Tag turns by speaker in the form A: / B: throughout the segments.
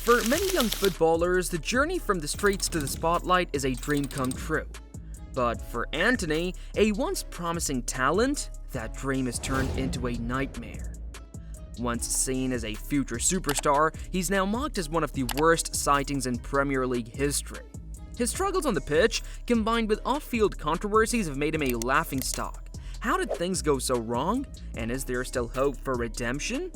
A: For many young footballers, the journey from the streets to the spotlight is a dream come true. But for Antony, a once promising talent, that dream has turned into a nightmare. Once seen as a future superstar, he's now mocked as one of the worst sightings in Premier League history. His struggles on the pitch, combined with off-field controversies, have made him a laughingstock. How did things go so wrong? And is there still hope for redemption?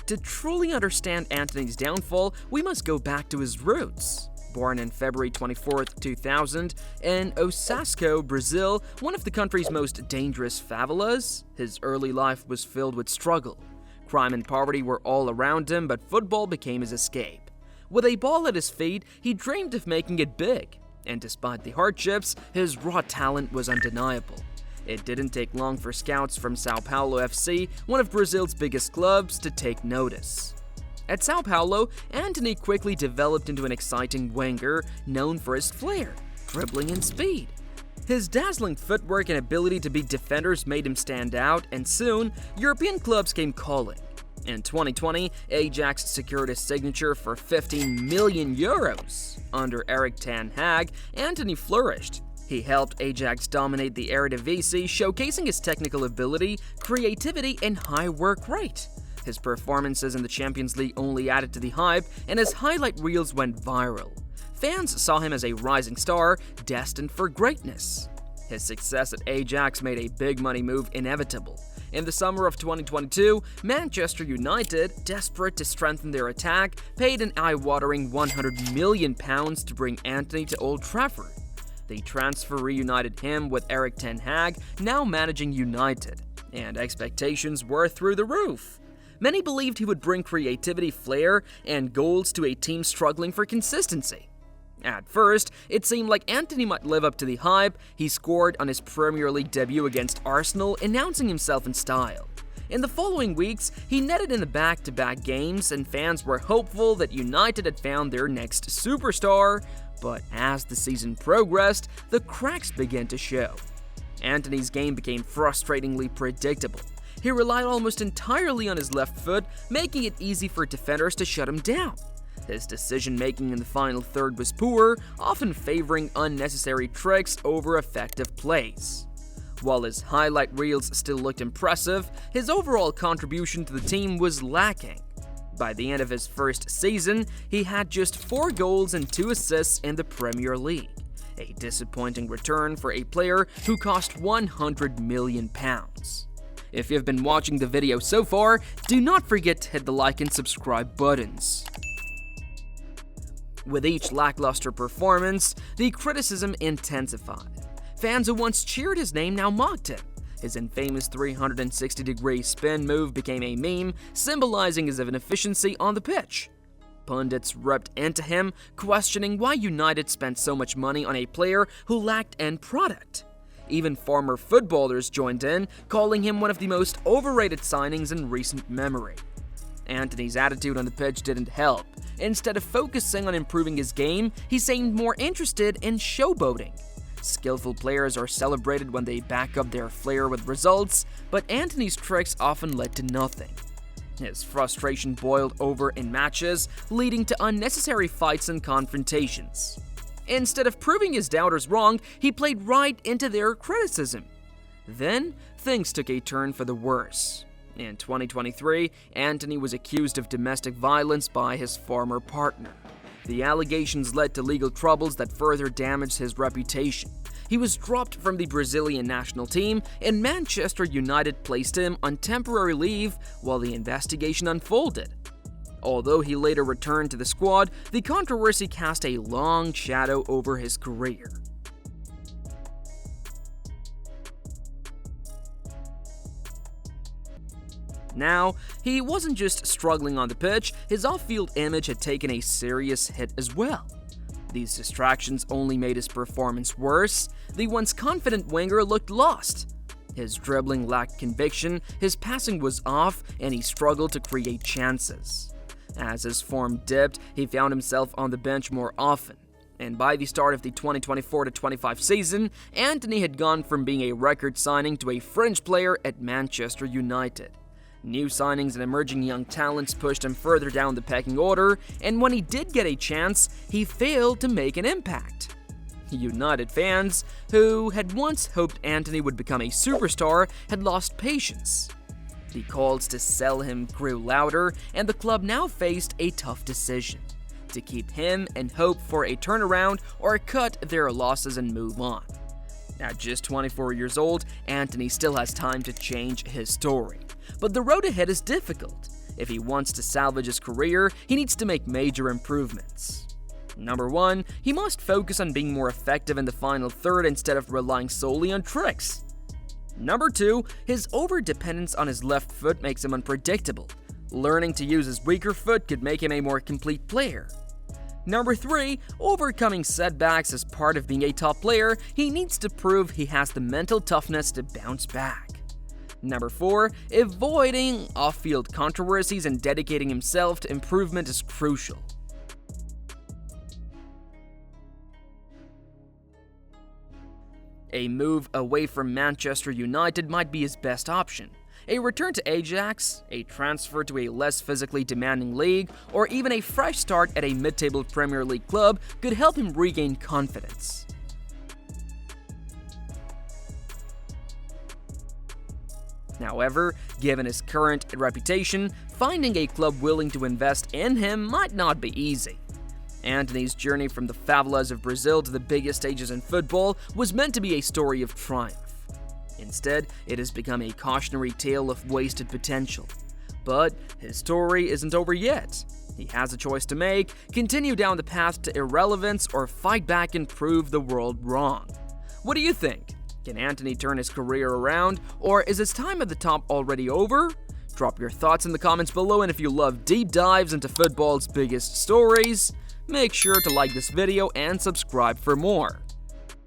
A: To truly understand Antony's downfall, we must go back to his roots. Born on February 24, 2000, in Osasco, Brazil, one of the country's most dangerous favelas, his early life was filled with struggle. Crime and poverty were all around him, but football became his escape. With a ball at his feet, he dreamed of making it big. And despite the hardships, his raw talent was undeniable. It didn't take long for scouts from Sao Paulo FC, one of Brazil's biggest clubs, to take notice. At Sao Paulo, Antony quickly developed into an exciting winger known for his flair, dribbling, and speed. His dazzling footwork and ability to beat defenders made him stand out, and soon, European clubs came calling. In 2020, Ajax secured his signature for 15 million euros. Under Erik ten Hag, Antony flourished. He helped Ajax dominate the Eredivisie, showcasing his technical ability, creativity, and high work rate. His performances in the Champions League only added to the hype, and his highlight reels went viral. Fans saw him as a rising star, destined for greatness. His success at Ajax made a big money move inevitable. In the summer of 2022, Manchester United, desperate to strengthen their attack, paid an eye-watering £100 million to bring Antony to Old Trafford. The transfer reunited him with Erik ten Hag, now managing United, and expectations were through the roof. Many believed he would bring creativity, flair, and goals to a team struggling for consistency. At first, it seemed like Antony might live up to the hype. He scored on his Premier League debut against Arsenal, announcing himself in style. In the following weeks, he netted in the back-to-back games, and fans were hopeful that United had found their next superstar. But as the season progressed, the cracks began to show. Antony's game became frustratingly predictable. He relied almost entirely on his left foot, making it easy for defenders to shut him down. His decision-making in the final third was poor, often favoring unnecessary tricks over effective plays. While his highlight reels still looked impressive, his overall contribution to the team was lacking. By the end of his first season, he had just 4 goals and 2 assists in the Premier League, a disappointing return for a player who cost £100 million. If you've been watching the video so far, do not forget to hit the like and subscribe buttons. With each lackluster performance, the criticism intensified. Fans who once cheered his name now mocked him. His infamous 360-degree spin move became a meme, symbolizing his inefficiency on the pitch. Pundits ripped into him, questioning why United spent so much money on a player who lacked end product. Even former footballers joined in, calling him one of the most overrated signings in recent memory. Antony's attitude on the pitch didn't help. Instead of focusing on improving his game, he seemed more interested in showboating. Skillful players are celebrated when they back up their flair with results, but Antony's tricks often led to nothing. His frustration boiled over in matches, leading to unnecessary fights and confrontations. Instead of proving his doubters wrong, he played right into their criticism. Then, things took a turn for the worse. In 2023, Antony was accused of domestic violence by his former partner. The allegations led to legal troubles that further damaged his reputation. He was dropped from the Brazilian national team, and Manchester United placed him on temporary leave while the investigation unfolded. Although he later returned to the squad, the controversy cast a long shadow over his career. Now, he wasn't just struggling on the pitch, his off-field image had taken a serious hit as well. These distractions only made his performance worse. The once confident winger looked lost. His dribbling lacked conviction, his passing was off, and he struggled to create chances. As his form dipped, he found himself on the bench more often. And by the start of the 2024-25 season, Antony had gone from being a record signing to a fringe player at Manchester United. New signings and emerging young talents pushed him further down the pecking order, and when he did get a chance, he failed to make an impact. United fans, who had once hoped Antony would become a superstar, had lost patience. The calls to sell him grew louder, and the club now faced a tough decision: to keep him and hope for a turnaround, or cut their losses and move on. At just 24 years old, Antony still has time to change his story. But the road ahead is difficult. If he wants to salvage his career, he needs to make major improvements. Number 1, he must focus on being more effective in the final third instead of relying solely on tricks. Number 2, his over-dependence on his left foot makes him unpredictable. Learning to use his weaker foot could make him a more complete player. Number 3, overcoming setbacks is part of being a top player. He needs to prove he has the mental toughness to bounce back. Number 4, avoiding off-field controversies and dedicating himself to improvement is crucial. A move away from Manchester United might be his best option. A return to Ajax, a transfer to a less physically demanding league, or even a fresh start at a mid-table Premier League club could help him regain confidence. However, given his current reputation, finding a club willing to invest in him might not be easy. Antony's journey from the favelas of Brazil to the biggest stages in football was meant to be a story of triumph. Instead, it has become a cautionary tale of wasted potential. But his story isn't over yet. He has a choice to make: continue down the path to irrelevance or fight back and prove the world wrong. What do you think? Can Antony turn his career around, or is his time at the top already over? Drop your thoughts in the comments below, and if you love deep dives into football's biggest stories, make sure to like this video and subscribe for more.